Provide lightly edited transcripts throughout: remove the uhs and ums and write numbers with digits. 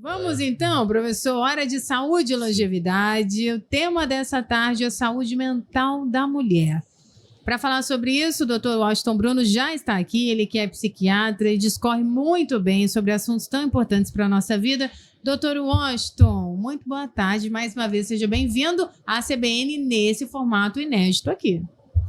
Vamos então, professor, hora de saúde e longevidade. O tema dessa tarde é saúde mental da mulher. Para falar sobre isso, o Dr. Washington Bruno já está aqui, ele que é psiquiatra e discorre muito bem sobre assuntos tão importantes para a nossa vida. Dr. Washington, muito boa tarde, mais uma vez seja bem-vindo à CBN nesse formato inédito aqui.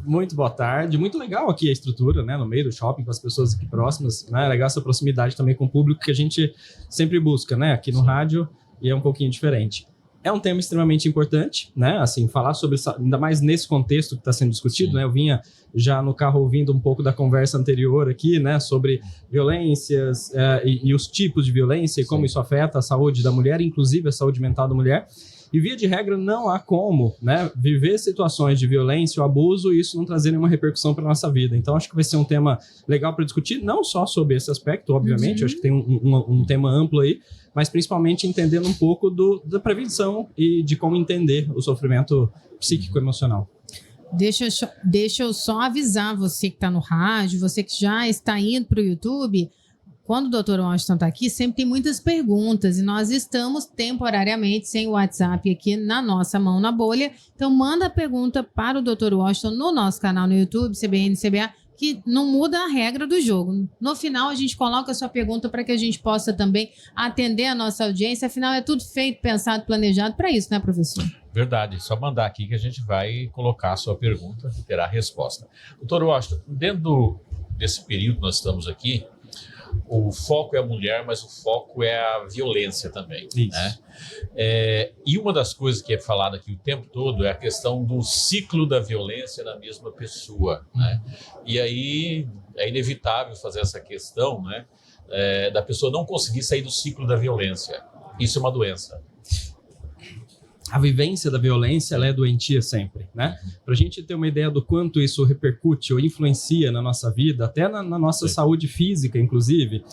Muito boa tarde, muito legal aqui a estrutura, né, no meio do shopping, com as pessoas aqui próximas, né, legal essa proximidade também com o público que a gente sempre busca, né, aqui no rádio, e é um pouquinho diferente. É um tema extremamente importante, né? Assim, falar sobre, ainda mais nesse contexto que está sendo discutido, né? Eu vinha já no carro ouvindo um pouco da conversa anterior aqui, né? Sobre violências e os tipos de violência e como isso afeta a saúde da mulher, inclusive a saúde mental da mulher. E via de regra não há como, né, viver situações de violência ou abuso e isso não trazer nenhuma repercussão para a nossa vida. Então acho que vai ser um tema legal para discutir, não só sobre esse aspecto, obviamente, eu acho que tem um tema amplo aí, mas principalmente entendendo um pouco da prevenção e de como entender o sofrimento psíquico-emocional. Deixa eu só avisar você que está no rádio, você que já está indo para o YouTube. Quando o Dr. Washington está aqui, sempre tem muitas perguntas e nós estamos temporariamente sem o WhatsApp aqui na nossa mão na bolha. Então, manda a pergunta para o Dr. Washington no nosso canal no YouTube, CBN, CBA, que não muda a regra do jogo. No final, a gente coloca a sua pergunta para que a gente possa também atender a nossa audiência. Afinal, é tudo feito, pensado, planejado para isso, né, professor? Verdade. Só mandar aqui que a gente vai colocar a sua pergunta e terá a resposta. Dr. Washington, dentro desse período que nós estamos aqui, o foco é a mulher, mas o foco é a violência também. Isso. Né? E uma das coisas que é falada aqui o tempo todo é a questão do ciclo da violência na mesma pessoa. Né? E aí é inevitável fazer essa questão, né, da pessoa não conseguir sair do ciclo da violência. Isso é uma doença. A vivência da violência, ela é doentia sempre, né? Para a gente ter uma ideia do quanto isso repercute ou influencia na nossa vida, até na nossa saúde física, inclusive,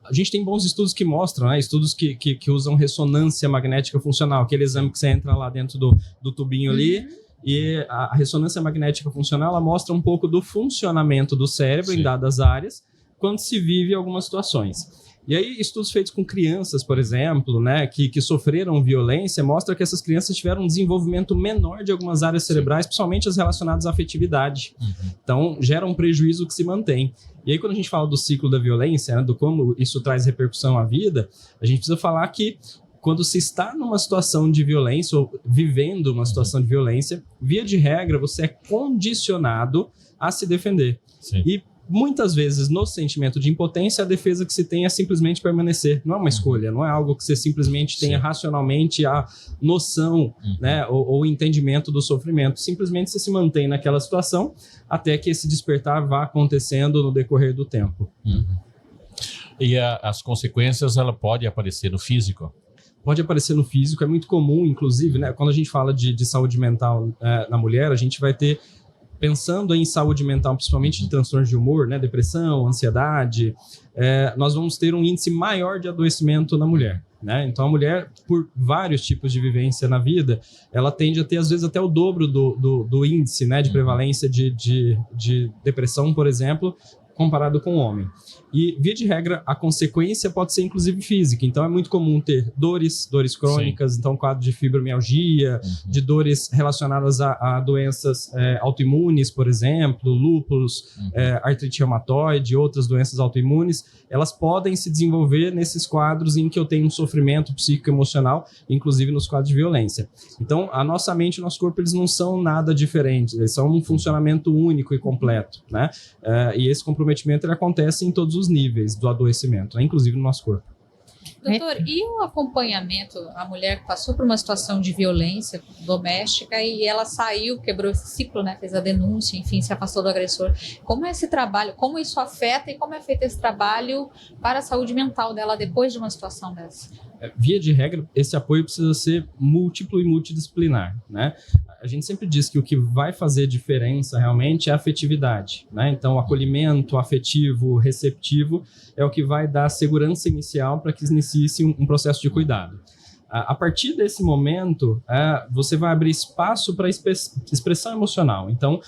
a gente tem bons estudos que mostram, né? Estudos que usam ressonância magnética funcional, aquele exame que você entra lá dentro do tubinho ali, e a ressonância magnética funcional, ela mostra um pouco do funcionamento do cérebro em dadas áreas, quando se vive algumas situações. E aí, estudos feitos com crianças, por exemplo, né, que sofreram violência, mostram que essas crianças tiveram um desenvolvimento menor de algumas áreas cerebrais, principalmente as relacionadas à afetividade. Então, gera um prejuízo que se mantém. E aí, quando a gente fala do ciclo da violência, né, do como isso traz repercussão à vida, a gente precisa falar que quando se está numa situação de violência ou vivendo uma situação de violência, via de regra, você é condicionado a se defender. E muitas vezes, no sentimento de impotência, a defesa que se tem é simplesmente permanecer. Não é uma escolha, não é algo que você simplesmente tenha racionalmente a noção, né, ou entendimento do sofrimento. Simplesmente você se mantém naquela situação até que esse despertar vá acontecendo no decorrer do tempo. E as consequências, ela pode aparecer no físico? Pode aparecer no físico, é muito comum, inclusive, né, quando a gente fala de saúde mental na mulher, a gente vai ter, pensando em saúde mental, principalmente de transtornos de humor, né, depressão, ansiedade, nós vamos ter um índice maior de adoecimento na mulher. Né? Então, a mulher, por vários tipos de vivência na vida, ela tende a ter, às vezes, até o dobro do índice, né, de prevalência de depressão, por exemplo, comparado com o homem. E, via de regra, a consequência pode ser, inclusive, física. Então, é muito comum ter dores crônicas, então, quadro de fibromialgia, de dores relacionadas a doenças autoimunes, por exemplo, lúpus, artrite reumatoide, outras doenças autoimunes, elas podem se desenvolver nesses quadros em que eu tenho um sofrimento psíquico-emocional, inclusive nos quadros de violência. Então, a nossa mente e o nosso corpo, eles não são nada diferentes, eles são um funcionamento único e completo, né? E esse comprometimento, ele acontece em todos os níveis do adoecimento, né? Inclusive no nosso corpo. Doutor, e o acompanhamento, a mulher que passou por uma situação de violência doméstica e ela saiu, quebrou esse ciclo, né, fez a denúncia, enfim, se afastou do agressor. Como é esse trabalho, como isso afeta e como é feito esse trabalho para a saúde mental dela depois de uma situação dessa? Via de regra, esse apoio precisa ser múltiplo e multidisciplinar, né? A gente sempre diz que o que vai fazer diferença realmente é a afetividade, né? Então, o acolhimento afetivo, receptivo, é o que vai dar segurança inicial para que inicie-se um processo de cuidado. A partir desse momento, você vai abrir espaço para expressão emocional. Então,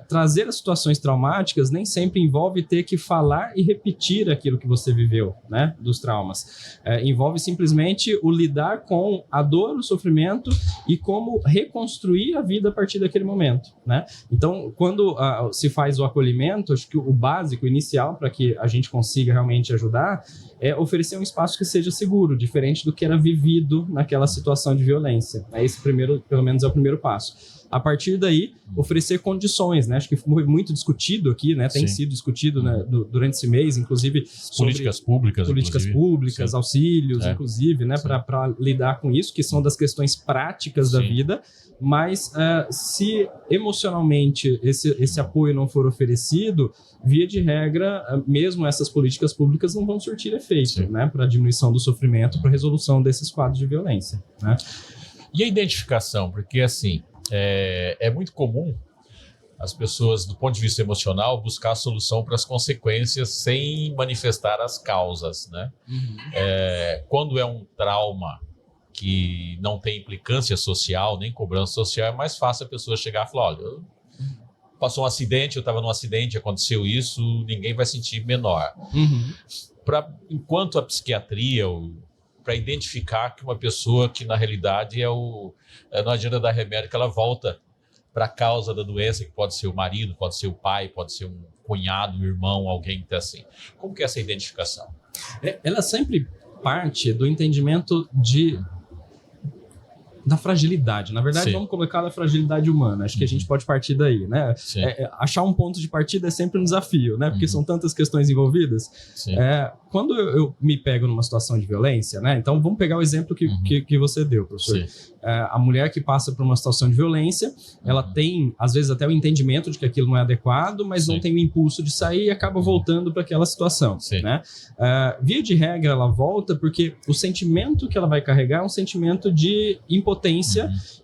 trazer as situações traumáticas nem sempre envolve ter que falar e repetir aquilo que você viveu, né, dos traumas. Envolve simplesmente o lidar com a dor, o sofrimento e como reconstruir a vida a partir daquele momento, né? Então, quando se faz o acolhimento, acho que o básico, o inicial, para que a gente consiga realmente ajudar, é oferecer um espaço que seja seguro, diferente do que era vivido naquela situação de violência. Esse primeiro, pelo menos, é o primeiro passo. A partir daí, oferecer condições, né? Acho que foi muito discutido aqui, né? Tem sido discutido, né, durante esse mês, inclusive políticas públicas, auxílios, inclusive, né? Para lidar com isso, que são das questões práticas da vida. Mas se emocionalmente esse apoio não for oferecido, via de regra, mesmo essas políticas públicas não vão surtir efeito, né, para a diminuição do sofrimento, para a resolução desses quadros de violência, né? E a identificação? Porque, assim, é muito comum as pessoas, do ponto de vista emocional, buscar a solução para as consequências sem manifestar as causas, né? Quando é um trauma que não tem implicância social, nem cobrança social, é mais fácil a pessoa chegar e falar, olha, passou um acidente, eu estava num acidente, aconteceu isso, ninguém vai sentir menor. Enquanto a psiquiatria, para identificar que uma pessoa que na realidade não adianta dar remédio, que ela volta para a causa da doença, que pode ser o marido, pode ser o pai, pode ser um cunhado, um irmão, alguém que está assim. Como que é essa identificação? Ela sempre parte do entendimento da fragilidade. Na verdade, vamos colocar a fragilidade humana. Acho que a gente pode partir daí, né? Achar um ponto de partida é sempre um desafio, né? Porque são tantas questões envolvidas. Quando eu me pego numa situação de violência, né? Então, vamos pegar o exemplo que você deu, professor. A mulher que passa por uma situação de violência, ela tem, às vezes, até o entendimento de que aquilo não é adequado, mas não tem o impulso de sair e acaba voltando para aquela situação, né? Via de regra, ela volta porque o sentimento que ela vai carregar é um sentimento de impotência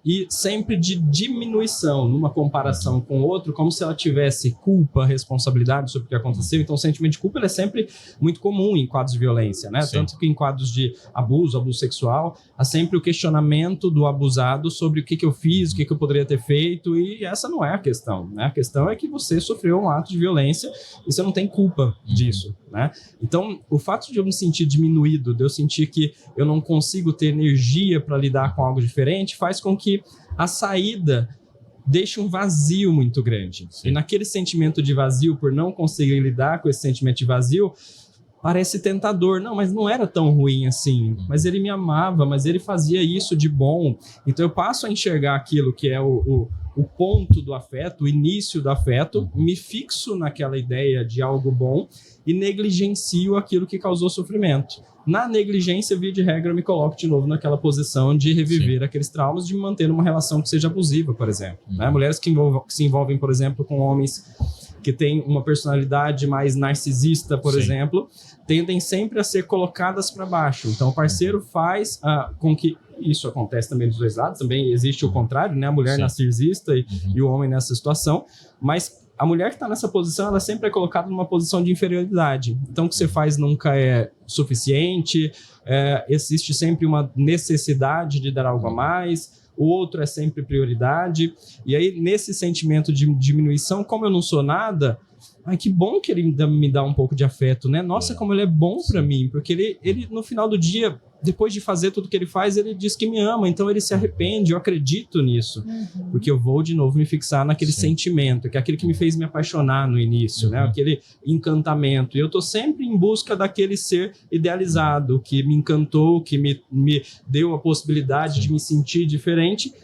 e sempre de diminuição numa comparação com o outro, como se ela tivesse culpa, responsabilidade sobre o que aconteceu. Então, o sentimento de culpa ele é sempre muito comum em quadros de violência, né? Tanto que em quadros de abuso sexual, há sempre o questionamento do abusado sobre o que eu fiz, o que eu poderia ter feito, e essa não é a questão, né? A questão é que você sofreu um ato de violência e você não tem culpa disso, né? Então, o fato de eu me sentir diminuído, de eu sentir que eu não consigo ter energia para lidar com algo diferente, faz com que a saída deixe um vazio muito grande. E naquele sentimento de vazio, por não conseguir lidar com esse sentimento de vazio, parece tentador. Não, mas não era tão ruim assim. Mas ele me amava, mas ele fazia isso de bom. Então eu passo a enxergar aquilo que é o ponto do afeto, o início do afeto, me fixo naquela ideia de algo bom e negligencio aquilo que causou sofrimento. Na negligência, via de regra, eu me coloco de novo naquela posição de reviver aqueles traumas, de me manter numa relação que seja abusiva, por exemplo. Né? Mulheres que se envolvem, por exemplo, com homens que têm uma personalidade mais narcisista, por exemplo, tendem sempre a ser colocadas para baixo. Então, o parceiro faz com que isso acontece também dos dois lados, também existe o contrário, né? A mulher narcisista e o homem nessa situação, mas a mulher que está nessa posição, ela sempre é colocada numa posição de inferioridade. Então, o que você faz nunca é suficiente, existe sempre uma necessidade de dar algo a mais, o outro é sempre prioridade. E aí, nesse sentimento de diminuição, como eu não sou nada, ai, que bom que ele me dá um pouco de afeto, né? Nossa, como ele é bom para mim, porque ele, no final do dia, depois de fazer tudo que ele faz, ele diz que me ama, então ele se arrepende, eu acredito nisso, porque eu vou de novo me fixar naquele sentimento, que é aquele que me fez me apaixonar no início, né? Aquele encantamento, e eu tô sempre em busca daquele ser idealizado, que me encantou, que me deu a possibilidade de me sentir diferente,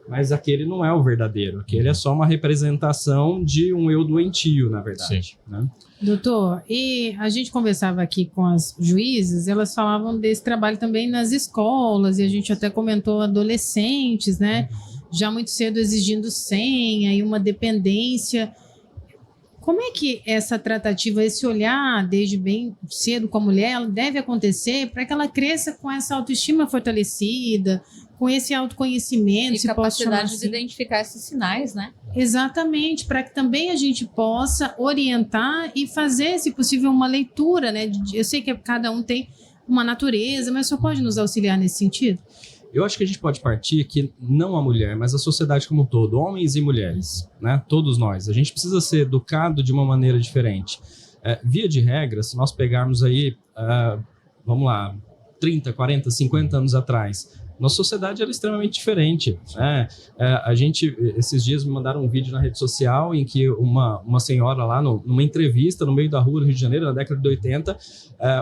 mas aquele não é o verdadeiro, aquele é só uma representação de um eu doentio, na verdade, né? Doutor, e a gente conversava aqui com as juízes, elas falavam desse trabalho também nas escolas, e a gente até comentou adolescentes, né? Já muito cedo exigindo senha e uma dependência. Como é que essa tratativa, esse olhar desde bem cedo com a mulher, ela deve acontecer para que ela cresça com essa autoestima fortalecida, com esse autoconhecimento, e capacidade de identificar esses sinais, né? Exatamente, para que também a gente possa orientar e fazer, se possível, uma leitura, né? Eu sei que cada um tem uma natureza, mas o senhor pode nos auxiliar nesse sentido? Eu acho que a gente pode partir que não a mulher, mas a sociedade como um todo, homens e mulheres, né? Todos nós. A gente precisa ser educado de uma maneira diferente. Via de regra, se nós pegarmos aí, vamos lá, 30, 40, 50 anos atrás, nossa sociedade era extremamente diferente. A gente, esses dias, me mandaram um vídeo na rede social em que uma senhora lá, numa entrevista no meio da rua do Rio de Janeiro, na década de 80,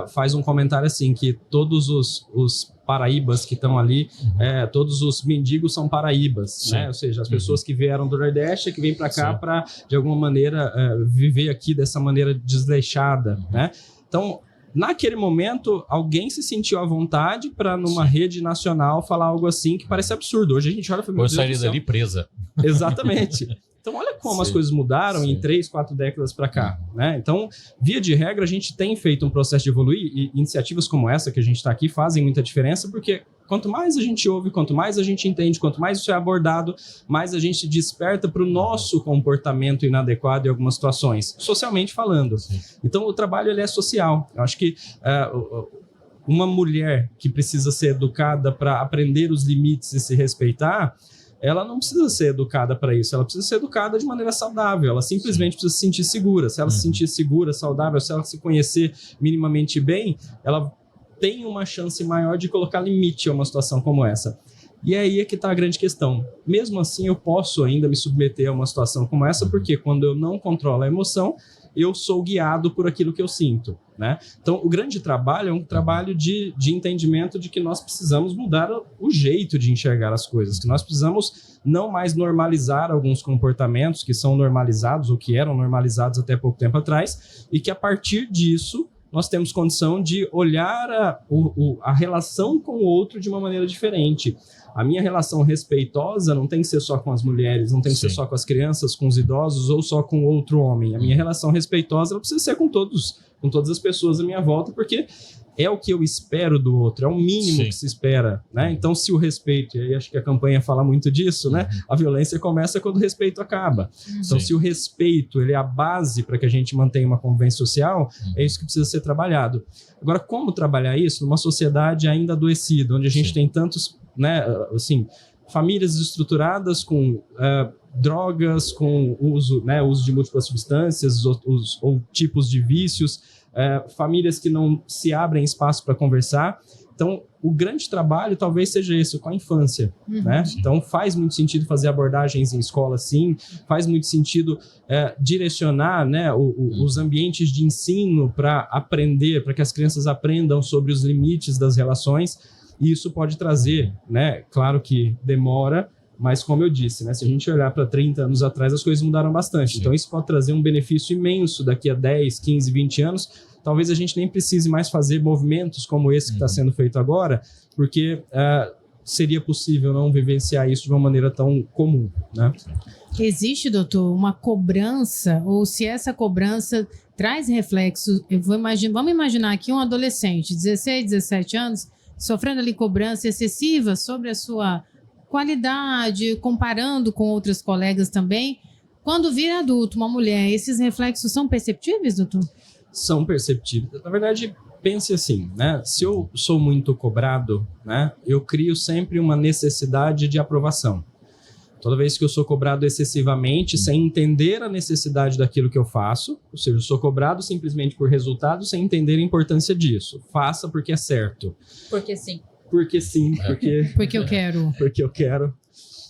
faz um comentário assim, que todos os paraíbas que estão ali, todos os mendigos são paraíbas, né? Ou seja, as pessoas que vieram do Nordeste, que vêm para cá para, de alguma maneira, viver aqui dessa maneira desleixada, né? Então, naquele momento, alguém se sentiu à vontade para, numa rede nacional, falar algo assim que parece absurdo. Hoje a gente olha e fala, eu saí dali presa. Exatamente. Então, olha como as coisas mudaram em 3, 4 décadas para cá, né? Então, via de regra, a gente tem feito um processo de evoluir e iniciativas como essa que a gente está aqui fazem muita diferença, porque quanto mais a gente ouve, quanto mais a gente entende, quanto mais isso é abordado, mais a gente desperta para o nosso comportamento inadequado em algumas situações, socialmente falando. Sim. Então, o trabalho ele é social. Eu acho que uma mulher que precisa ser educada para aprender os limites e se respeitar, ela não precisa ser educada para isso, ela precisa ser educada de maneira saudável, ela simplesmente precisa se sentir segura. Se ela se sentir segura, saudável, se ela se conhecer minimamente bem, ela tem uma chance maior de colocar limite a uma situação como essa. E aí é que está a grande questão. Mesmo assim, eu posso ainda me submeter a uma situação como essa, porque quando eu não controlo a emoção, eu sou guiado por aquilo que eu sinto, né? Então, o grande trabalho é um trabalho de entendimento de que nós precisamos mudar o jeito de enxergar as coisas, que nós precisamos não mais normalizar alguns comportamentos que são normalizados ou que eram normalizados até pouco tempo atrás, e que a partir disso nós temos condição de olhar a relação com o outro de uma maneira diferente. A minha relação respeitosa não tem que ser só com as mulheres, não tem que ser só com as crianças, com os idosos ou só com outro homem. A minha relação respeitosa ela precisa ser com todos, com todas as pessoas à minha volta, porque é o que eu espero do outro, é o mínimo que se espera, né? Então, se o respeito, e aí acho que a campanha fala muito disso, né? A violência começa quando o respeito acaba. Então, se o respeito ele é a base para que a gente mantenha uma convivência social, é isso que precisa ser trabalhado. Agora, como trabalhar isso numa sociedade ainda adoecida, onde a gente tem tantos, né, assim, famílias estruturadas com drogas, com uso de múltiplas substâncias ou tipos de vícios, famílias que não se abrem espaço para conversar. Então, o grande trabalho talvez seja esse, com a infância, né? Então, faz muito sentido fazer abordagens em escola, sim. Faz muito sentido direcionar, né, os ambientes de ensino para aprender, para que as crianças aprendam sobre os limites das relações. E isso pode trazer, né? Claro que demora, mas como eu disse, né, se a gente olhar para 30 anos atrás, as coisas mudaram bastante. Então, isso pode trazer um benefício imenso daqui a 10, 15, 20 anos. Talvez a gente nem precise mais fazer movimentos como esse que está sendo feito agora, porque seria possível não vivenciar isso de uma maneira tão comum, né? Existe, doutor, uma cobrança, ou se essa cobrança traz reflexos, vamos imaginar aqui um adolescente, 16, 17 anos, sofrendo ali cobrança excessiva sobre a sua qualidade, comparando com outras colegas também. Quando vira adulto, uma mulher, esses reflexos são perceptíveis, doutor? São perceptíveis. Na verdade, pense assim, né? Se eu sou muito cobrado, né, eu crio sempre uma necessidade de aprovação. Toda vez que eu sou cobrado excessivamente, sem entender a necessidade daquilo que eu faço, ou seja, eu sou cobrado simplesmente por resultado, sem entender a importância disso. Faça porque é certo. Porque sim. Porque sim, porque eu quero. Porque eu quero.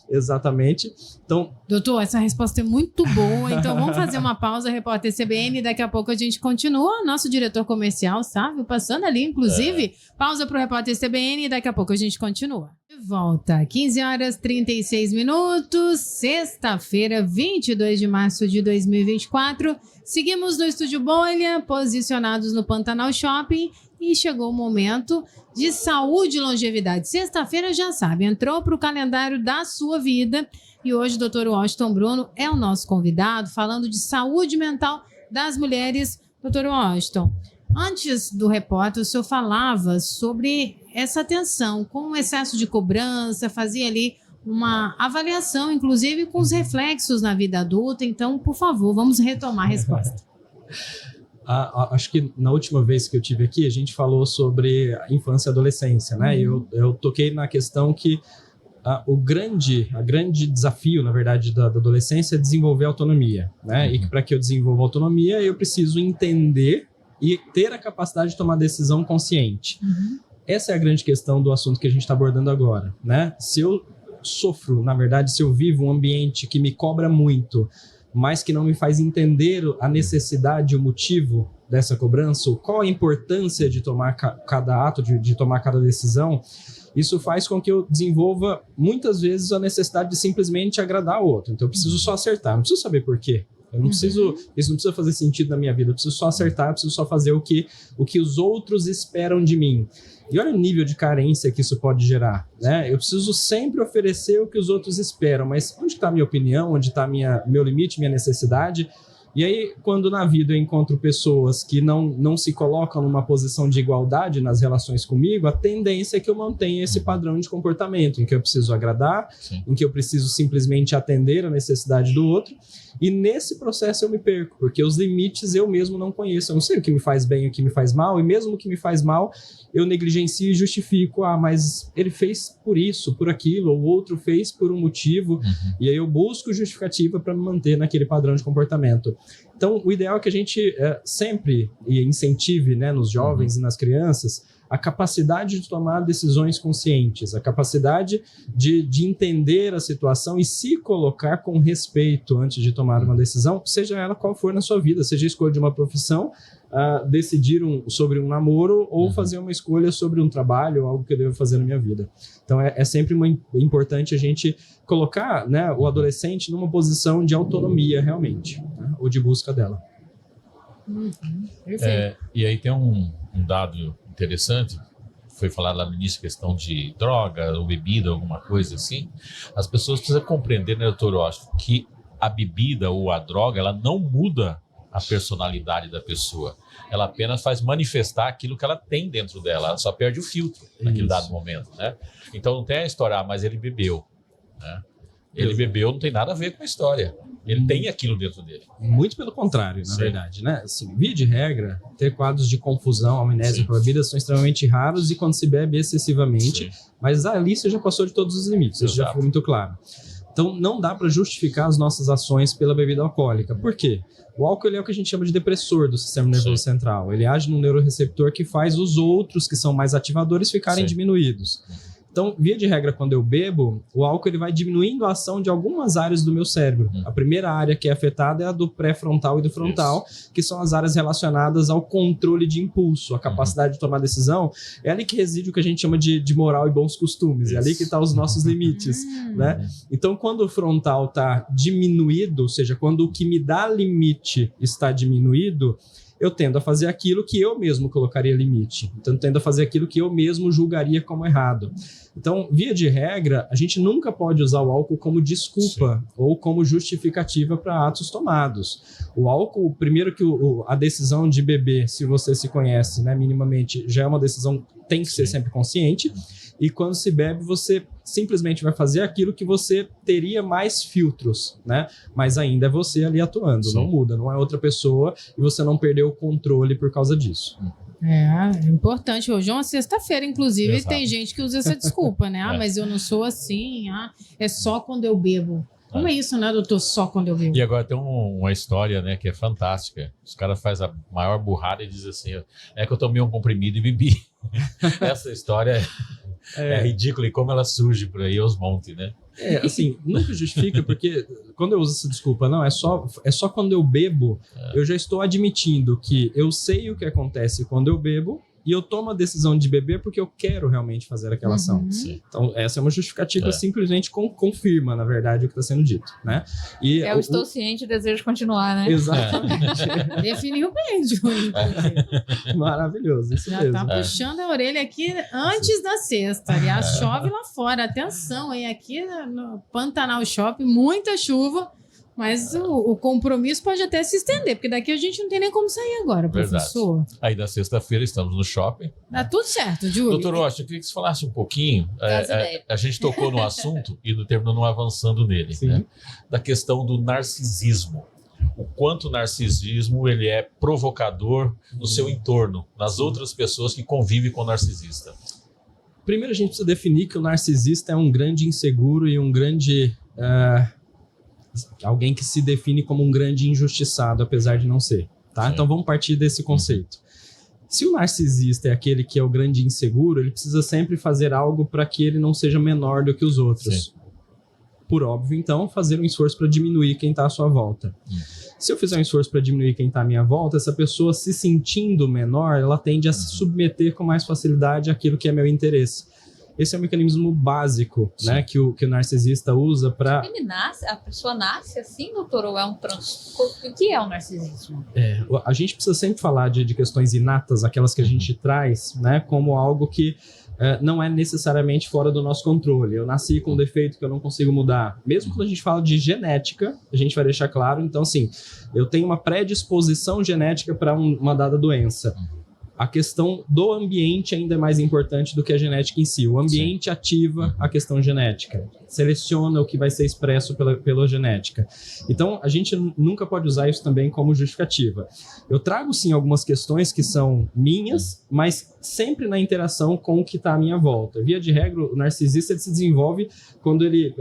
Exatamente. Então, doutor, essa resposta é muito boa. Então, vamos fazer uma pausa, repórter CBN, e daqui a pouco a gente continua. Nosso diretor comercial, Sávio, passando ali, inclusive. Pausa para o repórter CBN e daqui a pouco a gente continua. De volta, 15 horas 36 minutos, sexta-feira, 22 de março de 2024. Seguimos no Estúdio Bolha, posicionados no Pantanal Shopping. E chegou o momento de saúde e longevidade. Sexta-feira, já sabe, entrou para o calendário da sua vida. E hoje o Dr. Washington Bruno é o nosso convidado, falando de saúde mental das mulheres. Dr. Washington, antes do repórter, o senhor falava sobre essa tensão com o excesso de cobrança, fazia ali uma avaliação, inclusive com os reflexos na vida adulta. Então, por favor, vamos retomar a resposta. Acho que na última vez que eu tive aqui, a gente falou sobre a infância e adolescência, né? Eu toquei na questão que o grande desafio, na verdade, da adolescência é desenvolver autonomia, né? E que para que eu desenvolva autonomia, eu preciso entender e ter a capacidade de tomar decisão consciente. Essa é a grande questão do assunto que a gente está abordando agora, né? Se eu sofro, na verdade, se eu vivo um ambiente que me cobra muito, mas que não me faz entender a necessidade, o motivo dessa cobrança, qual a importância de tomar cada ato, de tomar cada decisão, isso faz com que eu desenvolva, muitas vezes, a necessidade de simplesmente agradar o outro. Então, eu preciso só acertar, não preciso saber por quê. Eu não preciso, isso não precisa fazer sentido na minha vida, eu preciso só acertar, eu preciso só fazer o que os outros esperam de mim. E olha o nível de carência que isso pode gerar, né? Eu preciso sempre oferecer o que os outros esperam, mas onde está a minha opinião, onde está meu limite, minha necessidade? E aí, quando na vida eu encontro pessoas que não se colocam numa posição de igualdade nas relações comigo, a tendência é que eu mantenha esse padrão de comportamento, em que eu preciso agradar, em que eu preciso simplesmente atender a necessidade do outro. E nesse processo eu me perco, porque os limites eu mesmo não conheço. Eu não sei o que me faz bem e o que me faz mal, e mesmo o que me faz mal, eu negligencio e justifico. Mas ele fez por isso, por aquilo, ou o outro fez por um motivo, e aí eu busco justificativa para me manter naquele padrão de comportamento. Então, o ideal é que a gente sempre incentive, né, nos jovens e nas crianças, a capacidade de tomar decisões conscientes, a capacidade de entender a situação e se colocar com respeito antes de tomar uma decisão, seja ela qual for na sua vida, seja a escolha de uma profissão, decidir sobre um namoro ou fazer uma escolha sobre um trabalho, algo que eu devo fazer na minha vida. Então, é sempre importante a gente colocar, né, o adolescente numa posição de autonomia, realmente, né, ou de busca dela. E aí tem um dado interessante, foi falado lá no início, questão de droga ou bebida, alguma coisa assim. As pessoas precisam compreender, né, doutor Washington, que a bebida ou a droga, ela não muda a personalidade da pessoa. Ela apenas faz manifestar aquilo que ela tem dentro dela. Ela só perde o filtro naquele dado momento, né? Então não tem a história, mas ele bebeu, né? Ele bebeu, não tem nada a ver com a história. Ele tem aquilo dentro dele. Muito pelo contrário, na verdade, né? Assim, via de regra, ter quadros de confusão, amnésia por bebida são extremamente raros e quando se bebe excessivamente, mas ali você já passou de todos os limites, isso já ficou muito claro. Então, não dá para justificar as nossas ações pela bebida alcoólica. Por quê? O álcool ele é o que a gente chama de depressor do sistema nervoso central. Ele age no neuroreceptor que faz os outros, que são mais ativadores, ficarem diminuídos. Então, via de regra, quando eu bebo, o álcool ele vai diminuindo a ação de algumas áreas do meu cérebro. A primeira área que é afetada é a do pré-frontal e do frontal, que são as áreas relacionadas ao controle de impulso, a capacidade de tomar decisão. É ali que reside o que a gente chama de moral e bons costumes. É ali que estão os nossos limites, né? Então, quando o frontal está diminuído, ou seja, quando o que me dá limite está diminuído, eu tendo a fazer aquilo que eu mesmo colocaria limite. Então, eu tendo a fazer aquilo que eu mesmo julgaria como errado. Então, via de regra, a gente nunca pode usar o álcool como desculpa ou como justificativa para atos tomados. O álcool, primeiro que a decisão de beber, se você se conhece, né, minimamente, já é uma decisão que tem que ser sempre consciente. E quando se bebe, você simplesmente vai fazer aquilo que você teria mais filtros, né? Mas ainda é você ali atuando, não muda, não é outra pessoa e você não perdeu o controle por causa disso. É importante. Hoje é uma sexta-feira, inclusive, tem gente que usa essa desculpa, né? Mas eu não sou assim, é só quando eu bebo. Como é isso, né, doutor? Só quando eu bebo. E agora tem uma história, né, que é fantástica. Os caras fazem a maior burrada e dizem assim, é que eu tomei um comprimido e bebi. Essa história é ridícula e como ela surge por aí aos montes, né? Assim, nunca justifica, porque quando eu uso essa desculpa, não, é só quando eu bebo, eu já estou admitindo que eu sei o que acontece quando eu bebo e eu tomo a decisão de beber porque eu quero realmente fazer aquela ação. Então, essa é uma justificativa, simplesmente confirma, na verdade, o que está sendo dito, né? E eu estou ciente e desejo continuar, né? Exatamente. Definiu bem, Júlio. Maravilhoso, isso já mesmo. Já tá puxando a orelha aqui antes da sexta. Aliás, chove lá fora. Atenção, hein? Aqui no Pantanal Shopping, muita chuva. Mas o compromisso pode até se estender, porque daqui a gente não tem nem como sair agora, professor. Verdade. Aí na sexta-feira estamos no shopping. Tá tudo certo, Júlio. Doutor Washington, eu queria que você falasse um pouquinho. A gente tocou no assunto e terminou não avançando nele, né? Da questão do narcisismo. o quanto o narcisismo ele é provocador no seu entorno, nas outras pessoas que convivem com o narcisista. Primeiro a gente precisa definir que o narcisista é um grande inseguro e um grande... alguém que se define como um grande injustiçado, apesar de não ser. Tá? Então vamos partir desse conceito. Se o narcisista é aquele que é o grande inseguro, ele precisa sempre fazer algo para que ele não seja menor do que os outros. Sim. Por óbvio, então, fazer um esforço para diminuir quem está à sua volta. Se eu fizer um esforço para diminuir quem está à minha volta, essa pessoa se sentindo menor, ela tende a se submeter com mais facilidade àquilo que é meu interesse. Esse é o mecanismo básico, né, que o narcisista usa para... A pessoa nasce assim, doutor, ou é um transtorno? O que é o narcisismo? A gente precisa sempre falar de questões inatas, aquelas que a gente traz, né, como algo que não é necessariamente fora do nosso controle. Eu nasci com um defeito que eu não consigo mudar. Mesmo quando a gente fala de genética, a gente vai deixar claro, então, assim, eu tenho uma predisposição genética para uma dada doença. A questão do ambiente ainda é mais importante do que a genética em si. O ambiente ativa a questão genética, seleciona o que vai ser expresso pela genética. Então, a gente nunca pode usar isso também como justificativa. Eu trago, sim, algumas questões que são minhas, mas sempre na interação com o que está à minha volta. Via de regra, o narcisista ele se desenvolve quando ele...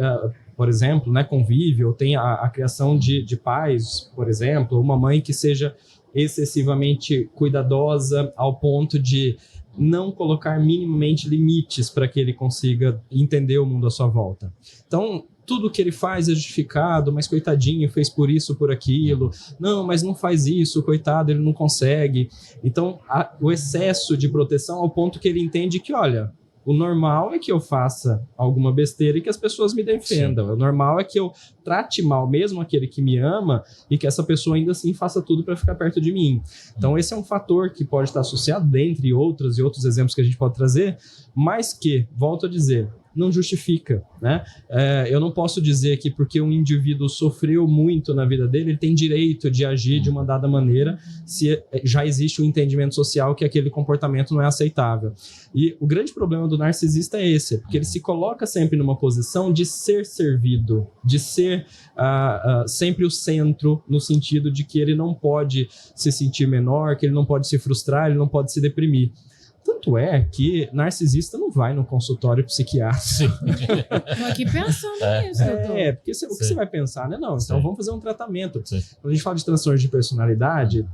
por exemplo, né, convive ou tem a criação de pais, por exemplo, uma mãe que seja excessivamente cuidadosa ao ponto de não colocar minimamente limites para que ele consiga entender o mundo à sua volta. Então, tudo que ele faz é justificado, mas coitadinho, fez por isso, por aquilo. Não, mas não faz isso, coitado, ele não consegue. Então, o excesso de proteção ao ponto que ele entende que, olha... O normal é que eu faça alguma besteira e que as pessoas me defendam. Sim. O normal é que eu trate mal mesmo aquele que me ama e que essa pessoa ainda assim faça tudo para ficar perto de mim. Então esse é um fator que pode estar associado, dentre outros exemplos que a gente pode trazer, mas que, volto a dizer, não justifica, né? Eu não posso dizer que porque um indivíduo sofreu muito na vida dele, ele tem direito de agir de uma dada maneira se já existe um entendimento social que aquele comportamento não é aceitável. E o grande problema do narcisista é esse, porque ele se coloca sempre numa posição de ser servido, de ser sempre o centro, no sentido de que ele não pode se sentir menor, que ele não pode se frustrar, ele não pode se deprimir. Tanto é que narcisista não vai no consultório psiquiátrico. Estou aqui pensando nisso, doutor. Porque o que você vai pensar, né? Não, então vamos fazer um tratamento. Sim. Quando a gente fala de transtornos de personalidade,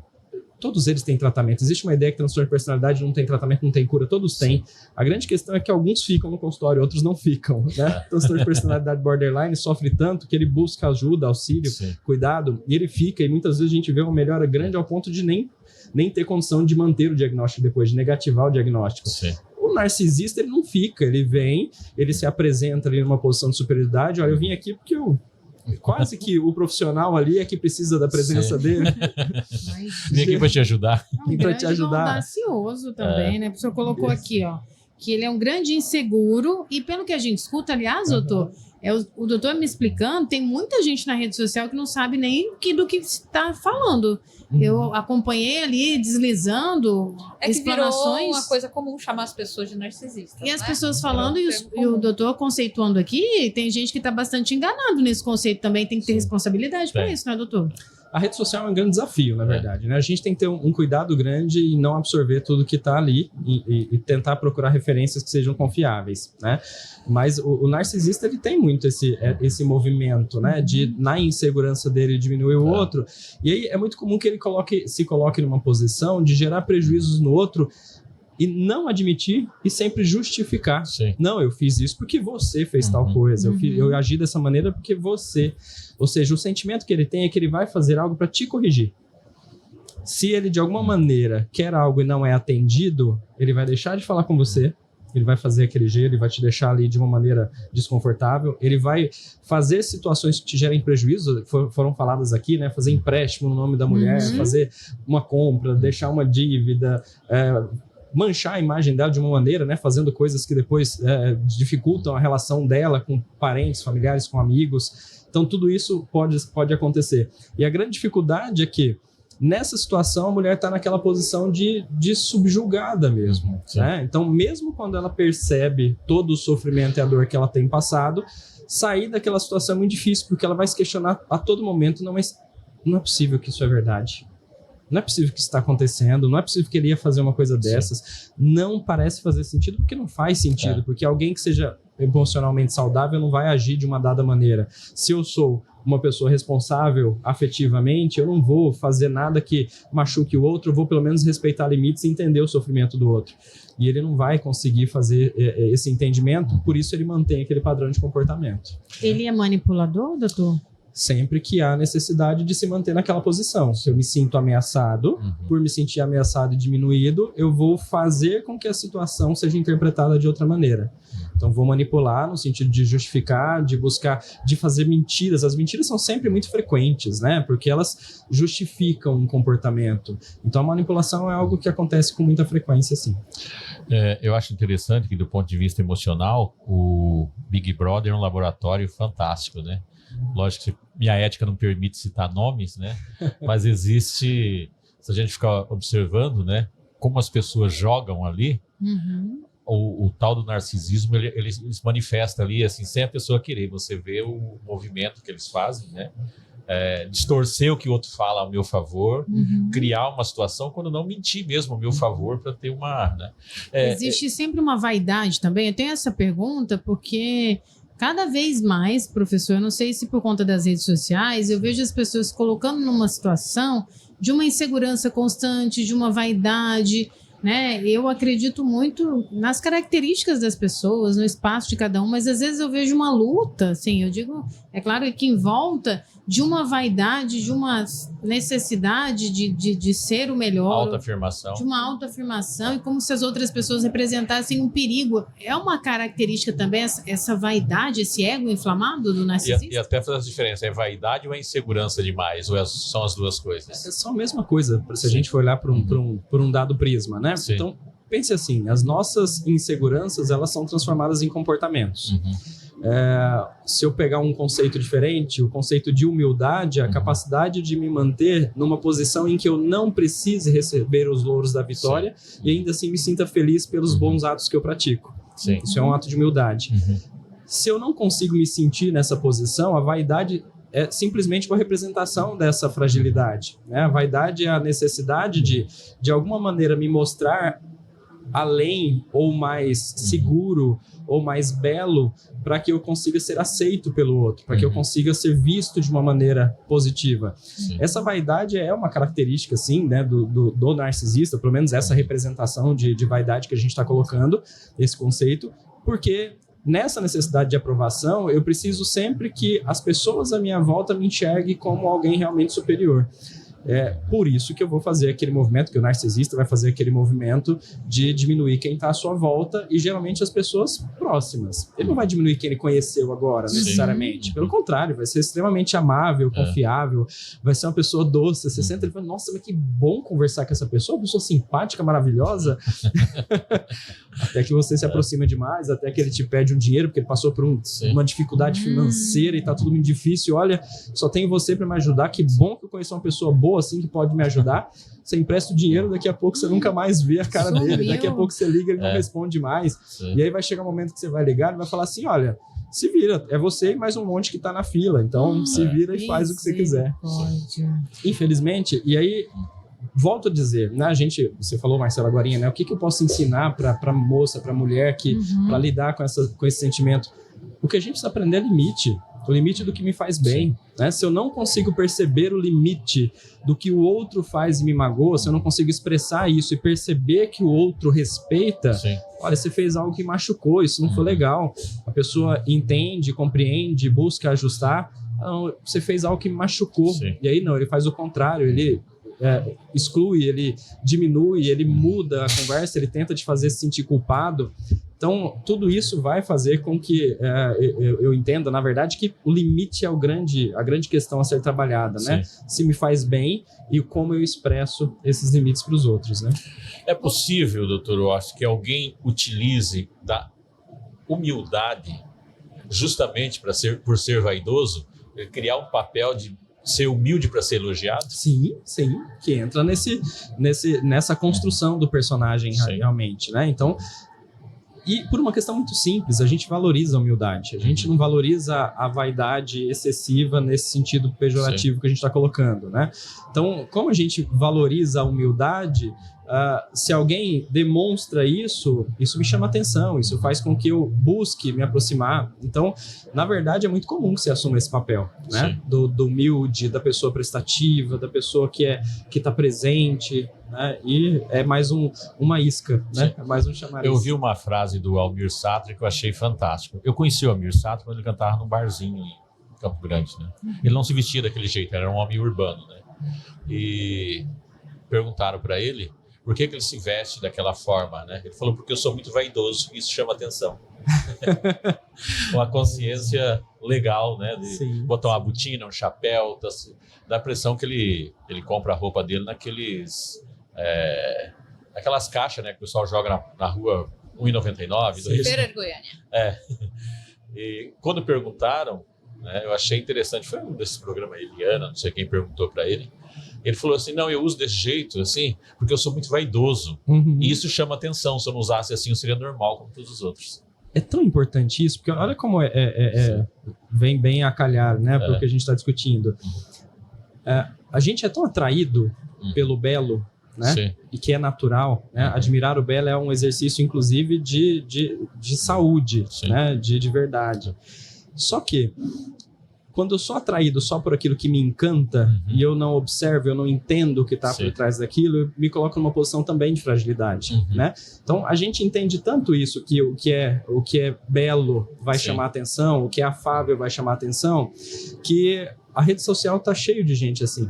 todos eles têm tratamento. Existe uma ideia que transtorno de personalidade não tem tratamento, não tem cura. Todos têm. A grande questão é que alguns ficam no consultório, outros não ficam, né? Transtorno de personalidade borderline sofre tanto que ele busca ajuda, auxílio, cuidado, e ele fica. E muitas vezes a gente vê uma melhora grande ao ponto de nem ter condição de manter o diagnóstico depois, de negativar o diagnóstico. Sim. O narcisista, ele não fica, ele vem, ele se apresenta ali numa posição de superioridade, olha, eu vim aqui porque quase que o profissional ali é que precisa da presença dele. Vem aqui para te ajudar. Um grande audacioso também, né? O senhor colocou aqui, ó, que ele é um grande inseguro e pelo que a gente escuta, aliás, doutor, o doutor me explicando, tem muita gente na rede social que não sabe nem do que está falando. Eu acompanhei ali, deslizando explanações. Virou uma coisa comum chamar as pessoas de narcisistas. E as pessoas falando, e o doutor conceituando aqui, tem gente que está bastante enganado nesse conceito também, tem que ter responsabilidade para isso, né, doutor? A rede social é um grande desafio, na verdade, né? A gente tem que ter um cuidado grande e não absorver tudo que está ali e tentar procurar referências que sejam confiáveis, né? Mas o narcisista, ele tem muito esse movimento, né? De, na insegurança dele, diminuir o outro. E aí é muito comum que ele se coloque numa posição de gerar prejuízos no outro e não admitir e sempre justificar. Sim. Não, eu fiz isso porque você fez tal coisa. Eu agi dessa maneira porque você... Ou seja, o sentimento que ele tem é que ele vai fazer algo para te corrigir. Se ele, de alguma maneira, quer algo e não é atendido, ele vai deixar de falar com você, ele vai fazer aquele jeito, ele vai te deixar ali de uma maneira desconfortável, ele vai fazer situações que te gerem prejuízo, foram faladas aqui, né? Fazer empréstimo no nome da mulher, fazer uma compra, deixar uma dívida... manchar a imagem dela de uma maneira, né, fazendo coisas que depois dificultam a relação dela com parentes, familiares, com amigos. Então, tudo isso pode acontecer. E a grande dificuldade é que, nessa situação, a mulher está naquela posição de subjugada mesmo. Né? Então, mesmo quando ela percebe todo o sofrimento e a dor que ela tem passado, sair daquela situação é muito difícil, porque ela vai se questionar a todo momento, não, mas não é possível que isso é verdade. Não é possível que isso está acontecendo, não é possível que ele ia fazer uma coisa dessas. Sim. Não parece fazer sentido, porque não faz sentido. Porque alguém que seja emocionalmente saudável não vai agir de uma dada maneira. Se eu sou uma pessoa responsável afetivamente, eu não vou fazer nada que machuque o outro, eu vou pelo menos respeitar limites e entender o sofrimento do outro. E ele não vai conseguir fazer esse entendimento, por isso ele mantém aquele padrão de comportamento. Ele é manipulador, doutor? Sempre que há necessidade de se manter naquela posição. Se eu me sinto ameaçado, por me sentir ameaçado e diminuído, eu vou fazer com que a situação seja interpretada de outra maneira. Então, vou manipular no sentido de justificar, de buscar, de fazer mentiras. As mentiras são sempre muito frequentes, né? Porque elas justificam um comportamento. Então, a manipulação é algo que acontece com muita frequência, sim. Eu acho interessante que, do ponto de vista emocional, o Big Brother é um laboratório fantástico, né? Lógico que minha ética não permite citar nomes, né? Mas existe, se a gente ficar observando, né, como as pessoas jogam ali, o tal do narcisismo, ele se manifesta ali, assim, sem a pessoa querer. Você vê o movimento que eles fazem, né? Distorcer o que o outro fala ao meu favor, criar uma situação, quando não mentir mesmo ao meu favor, para ter uma... Né? Existe sempre uma vaidade também. Eu tenho essa pergunta porque... Cada vez mais, professor, eu não sei se por conta das redes sociais, eu vejo as pessoas colocando numa situação de uma insegurança constante, de uma vaidade, né? Eu acredito muito nas características das pessoas, no espaço de cada um, mas às vezes eu vejo uma luta, assim, eu digo, é claro que em volta de uma vaidade, de uma necessidade de ser o melhor. Autoafirmação. De uma autoafirmação, e como se as outras pessoas representassem um perigo. É uma característica também, essa vaidade, esse ego inflamado do narcisista? E até fazer essa diferença, é vaidade ou é insegurança demais? Ou são as duas coisas? É só a mesma coisa, se a gente for olhar por um dado prisma, né? Sim. Então, pense assim, as nossas inseguranças, elas são transformadas em comportamentos. Se eu pegar um conceito diferente, o conceito de humildade, a capacidade de me manter numa posição em que eu não precise receber os louros da vitória e ainda assim me sinta feliz pelos bons atos que eu pratico. Sim. Isso é um ato de humildade. Se eu não consigo me sentir nessa posição, a vaidade é simplesmente uma representação dessa fragilidade, né? A vaidade é a necessidade de alguma maneira me mostrar além ou mais seguro ou mais belo para que eu consiga ser aceito pelo outro, para que eu consiga ser visto de uma maneira positiva. Essa vaidade é uma característica, sim, né, do narcisista, pelo menos essa representação de vaidade que a gente está colocando, esse conceito, porque nessa necessidade de aprovação, eu preciso sempre que as pessoas à minha volta me enxerguem como alguém realmente superior. É por isso que eu vou fazer aquele movimento, que o narcisista vai fazer aquele movimento de diminuir quem está à sua volta e geralmente as pessoas próximas. Ele não vai diminuir quem ele conheceu agora, necessariamente. Pelo contrário, vai ser extremamente amável, confiável, vai ser uma pessoa doce. Você senta e fala, nossa, mas que bom conversar com essa pessoa, uma pessoa simpática, maravilhosa. Até que você se aproxima demais, até que ele te pede um dinheiro, porque ele passou por uma dificuldade financeira e está tudo muito difícil. Olha, só tenho você para me ajudar, que bom que eu conheço uma pessoa boa assim que pode me ajudar. Você empresta o dinheiro, daqui a pouco você nunca mais vê a cara dele, daqui a pouco você liga, ele não responde mais. E aí vai chegar um momento que você vai ligar e vai falar assim, olha, se vira, é você e mais um monte que tá na fila, então se vira e faz o que você quiser. Infelizmente, e aí volto a dizer, né, você falou, Marcelo, agorinha, né, o que eu posso ensinar para moça, para mulher que para lidar com esse sentimento? O que a gente precisa aprender é limite. O limite do que me faz bem, né? Se eu não consigo perceber o limite do que o outro faz e me magoa, se eu não consigo expressar isso e perceber que o outro respeita, olha, você fez algo que machucou, isso não foi legal. A pessoa entende, compreende, busca ajustar, não, você fez algo que me machucou. E aí não, ele faz o contrário, ele exclui, ele diminui, ele muda a conversa, ele tenta te fazer se sentir culpado. Então, tudo isso vai fazer com que eu entenda, na verdade, que o limite é a grande questão a ser trabalhada, né? Se me faz bem e como eu expresso esses limites para os outros, né? É possível, doutor Oste, que alguém utilize da humildade justamente por ser vaidoso, criar um papel de ser humilde para ser elogiado? Sim, que entra nessa construção do personagem realmente, né? Então, E por uma questão muito simples, a gente valoriza a humildade. A gente não valoriza a vaidade excessiva nesse sentido pejorativo que a gente está colocando, né? Então, como a gente valoriza a humildade, se alguém demonstra isso me chama atenção, isso faz com que eu busque me aproximar. Então, na verdade, é muito comum que você assuma esse papel, né? Do humilde, da pessoa prestativa, da pessoa que está presente, né? E é mais uma isca, né? É mais um chamariz. Eu vi uma frase do Almir Sater que eu achei fantástico. Eu conheci o Almir Sater quando ele cantava num barzinho em Campo Grande, né? Ele não se vestia daquele jeito, era um homem urbano, né? E perguntaram para ele por que ele se veste daquela forma, né? Ele falou, porque eu sou muito vaidoso e isso chama atenção. Uma consciência legal, né? De botar uma botina, um chapéu, dá a impressão que ele compra a roupa dele aquelas caixas, né, que o pessoal joga na rua R$1,99. Feira de Goiânia. E quando perguntaram, né, eu achei interessante, foi um desses programas, Eliana, não sei quem perguntou para ele, ele falou assim, não, eu uso desse jeito, assim, porque eu sou muito vaidoso. E isso chama atenção, se eu não usasse assim, eu seria normal como todos os outros. É tão importante isso, porque olha como vem bem a calhar, né, pelo que a gente está discutindo. A gente é tão atraído pelo belo, né? E que é natural, né? Admirar o belo é um exercício, inclusive, de saúde, né? De verdade. Só que, quando eu sou atraído só por aquilo que me encanta e eu não observo, eu não entendo o que está por trás daquilo, eu me coloco numa posição também de fragilidade, né? Então, a gente entende tanto isso, que o que é belo vai chamar atenção, o que é afável vai chamar atenção, que a rede social tá cheio de gente assim,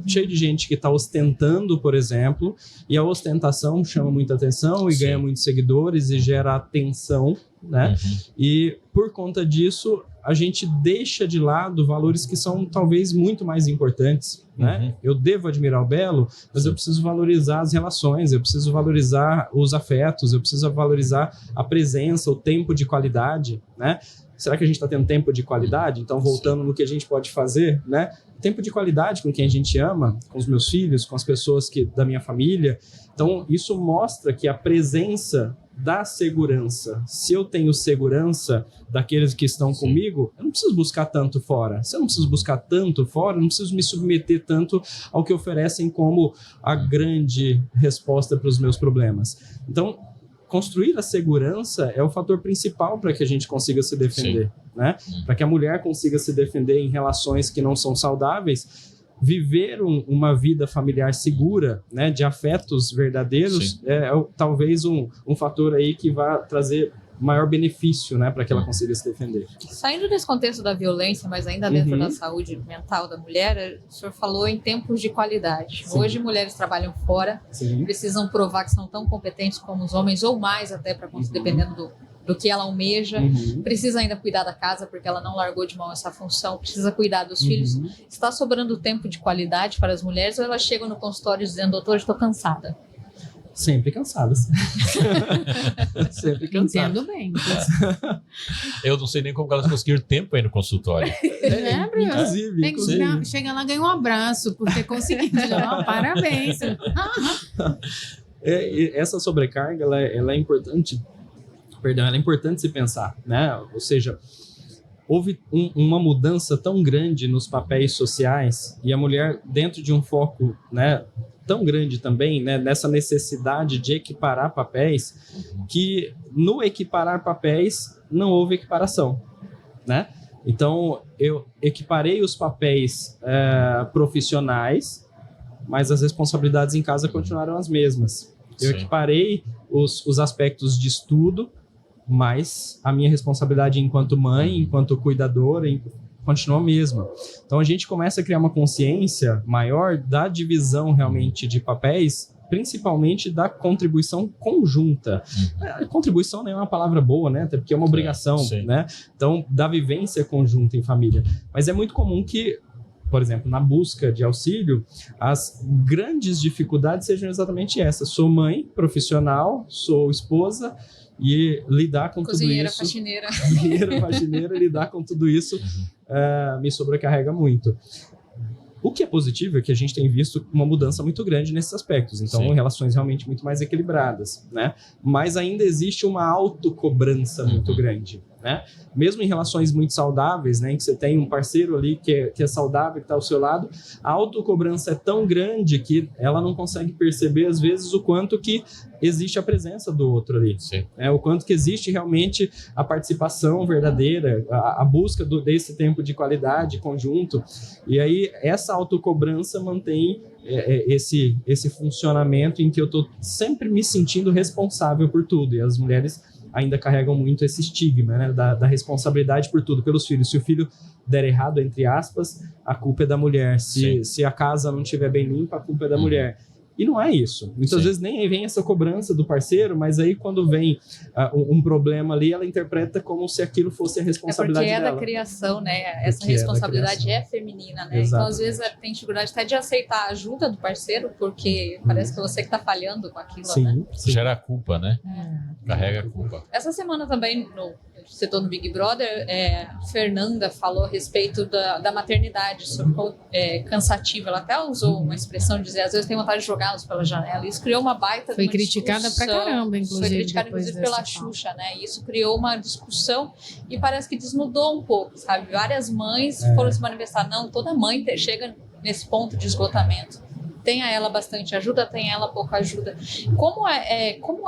cheio de gente que tá ostentando, por exemplo, e a ostentação chama muita atenção e ganha muitos seguidores e gera atenção, né? E por conta disso, a gente deixa de lado valores que são talvez muito mais importantes, né? Eu devo admirar o belo, mas eu preciso valorizar as relações, eu preciso valorizar os afetos, eu preciso valorizar a presença, o tempo de qualidade, né? Será que a gente está tendo tempo de qualidade? Então, voltando no que a gente pode fazer, né? Tempo de qualidade com quem a gente ama, com os meus filhos, com as pessoas da minha família. Então, isso mostra que a presença da segurança, se eu tenho segurança daqueles que estão comigo, eu não preciso buscar tanto fora. Se eu não preciso buscar tanto fora, eu não preciso me submeter tanto ao que oferecem como a grande resposta para os meus problemas. Então, construir a segurança é o fator principal para que a gente consiga se defender, né? Para que a mulher consiga se defender em relações que não são saudáveis, viver uma vida familiar segura, né, de afetos verdadeiros, talvez um fator aí que vai trazer maior benefício, né, para que ela consiga se defender. Saindo desse contexto da violência, mas ainda dentro da saúde mental da mulher, o senhor falou em tempos de qualidade. Hoje mulheres trabalham fora, precisam provar que são tão competentes como os homens, ou mais até, dependendo do que ela almeja, precisa ainda cuidar da casa, porque ela não largou de mão essa função, precisa cuidar dos filhos. Está sobrando tempo de qualidade para as mulheres, ou elas chegam no consultório dizendo, doutor, estou cansada? Sempre cansadas. Sempre cansadas. Entendo bem. Eu não sei nem como elas conseguiram tempo aí no consultório. Inclusive. Chega lá e ganha um abraço por ter conseguido. Parabéns. Essa sobrecarga, ela é importante. Perdão, ela é importante se pensar, né? Ou seja, houve uma mudança tão grande nos papéis sociais e a mulher dentro de um foco, né, tão grande também, né, nessa necessidade de equiparar papéis, que no equiparar papéis não houve equiparação, né? Então, eu equiparei os papéis profissionais, mas as responsabilidades em casa continuaram as mesmas. Eu equiparei os aspectos de estudo, mas a minha responsabilidade enquanto mãe, enquanto cuidadora, continua a mesma. Então a gente começa a criar uma consciência maior da divisão realmente de papéis, principalmente da contribuição conjunta. Contribuição não é uma palavra boa, né? Até porque é uma obrigação, né? Então, da vivência conjunta em família. Mas é muito comum que, por exemplo, na busca de auxílio, as grandes dificuldades sejam exatamente essas. Sou mãe, profissional, sou esposa, e lidar com cozinheira, tudo isso... Cozinheira, faxineira, lidar com tudo isso me sobrecarrega muito. O que é positivo é que a gente tem visto uma mudança muito grande nesses aspectos. Então, Sim. relações realmente muito mais equilibradas, né? Mas ainda existe uma autocobrança muito grande, né? Mesmo em relações muito saudáveis, né, em que você tem um parceiro ali que é saudável, que está ao seu lado, a autocobrança é tão grande que ela não consegue perceber, às vezes, o quanto que existe a presença do outro ali. Sim. O quanto que existe realmente a participação verdadeira, a busca desse tempo de qualidade conjunto. E aí, essa autocobrança mantém esse funcionamento em que eu estou sempre me sentindo responsável por tudo. E as mulheres ainda carregam muito esse estigma, né, da responsabilidade por tudo, pelos filhos. Se o filho der errado, entre aspas, a culpa é da mulher. Se a casa não estiver bem limpa, a culpa é da mulher. E não é isso. Muitas vezes nem vem essa cobrança do parceiro, mas aí quando vem um problema ali, ela interpreta como se aquilo fosse a responsabilidade dela. É porque é da criação, né? Essa responsabilidade é feminina, né? Exato. Então, às vezes, tem dificuldade até de aceitar a ajuda do parceiro, porque parece que você que tá falhando com aquilo, né? Sim. Gera a culpa, né? Carrega a culpa. Essa semana também, citou no Big Brother, Fernanda falou a respeito da maternidade, sobre qual cansativa. Ela até usou uma expressão de dizer, às vezes tem vontade de jogá-los pela janela. Isso criou uma baita Foi criticada pra caramba, inclusive. Foi criticada, inclusive, pela Xuxa, né? E isso criou uma discussão e parece que desnudou um pouco, sabe? Várias mães foram se manifestar. Não, toda mãe chega nesse ponto de esgotamento. Tenha ela bastante ajuda, tenha ela pouca ajuda. Como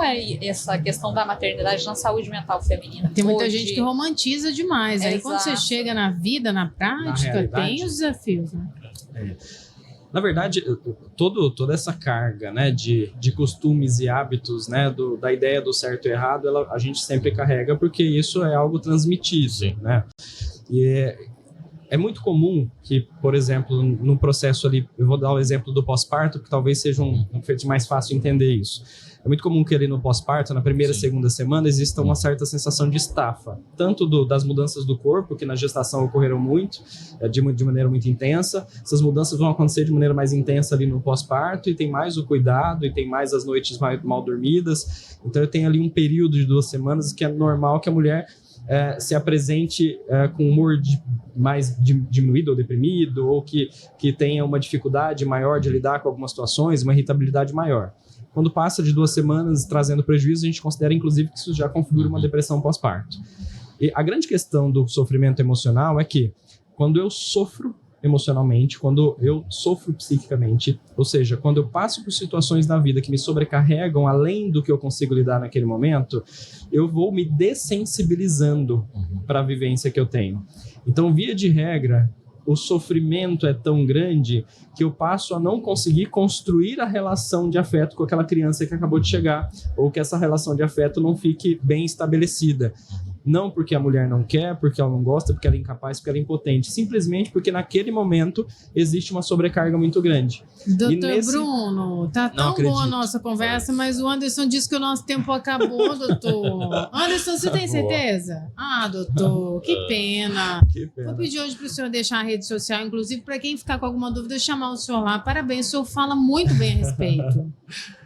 é essa questão da maternidade na saúde mental feminina? Tem muita gente que romantiza demais. Aí quando você chega na vida, na prática, tem os desafios, né? Na verdade, toda essa carga, né, de costumes e hábitos, né, da ideia do certo e errado, a gente sempre carrega porque isso é algo transmitido, né? E é muito comum que, por exemplo, no processo ali, eu vou dar o exemplo do pós-parto, que talvez seja um feito mais fácil entender isso. É muito comum que ali no pós-parto, na primeira e segunda semana, exista uma certa sensação de estafa. Tanto das mudanças do corpo, que na gestação ocorreram muito, de maneira muito intensa. Essas mudanças vão acontecer de maneira mais intensa ali no pós-parto, e tem mais o cuidado, e tem mais as noites mal dormidas. Então eu tenho ali um período de 2 semanas que é normal que a mulher se apresente com humor mais diminuído ou deprimido, ou que tenha uma dificuldade maior de lidar com algumas situações, uma irritabilidade maior. Quando passa de 2 semanas trazendo prejuízo, a gente considera, inclusive, que isso já configura uma depressão pós-parto. E a grande questão do sofrimento emocional é que, quando eu sofro emocionalmente, quando eu sofro psiquicamente, ou seja, quando eu passo por situações na vida que me sobrecarregam além do que eu consigo lidar naquele momento, eu vou me dessensibilizando para a vivência que eu tenho. Então, via de regra, o sofrimento é tão grande que eu passo a não conseguir construir a relação de afeto com aquela criança que acabou de chegar, ou que essa relação de afeto não fique bem estabelecida. Não porque a mulher não quer, porque ela não gosta, porque ela é incapaz, porque ela é impotente. Simplesmente porque naquele momento existe uma sobrecarga muito grande. Doutor Bruno, tá tão boa a nossa conversa, mas o Anderson disse que o nosso tempo acabou, doutor. Anderson, você tem certeza? Ah, doutor, que pena. Vou pedir hoje para o senhor deixar a rede social, inclusive para quem ficar com alguma dúvida, chamar o senhor lá. Parabéns, o senhor fala muito bem a respeito.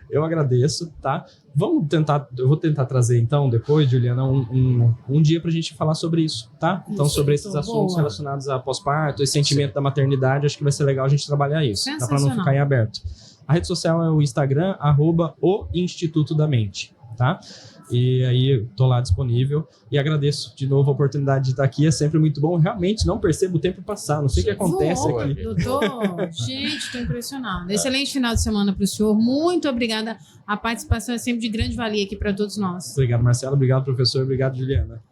Eu agradeço, tá? Eu vou tentar trazer então, depois, Juliana, um dia pra gente falar sobre isso, tá? Então, sobre esses assuntos relacionados a pós-parto, esse sentimento da maternidade, acho que vai ser legal a gente trabalhar isso, tá? Pra não ficar em aberto. A rede social é o Instagram, @o Instituto da Mente, tá? E aí, tô lá disponível e agradeço de novo a oportunidade de estar aqui, é sempre muito bom. Realmente não percebo o tempo passar, não sei o que acontece aqui. Doutor, gente, tô impressionado. Excelente final de semana para o senhor, muito obrigada. A participação é sempre de grande valia aqui para todos nós. Obrigado, Marcelo, obrigado, professor, obrigado, Juliana.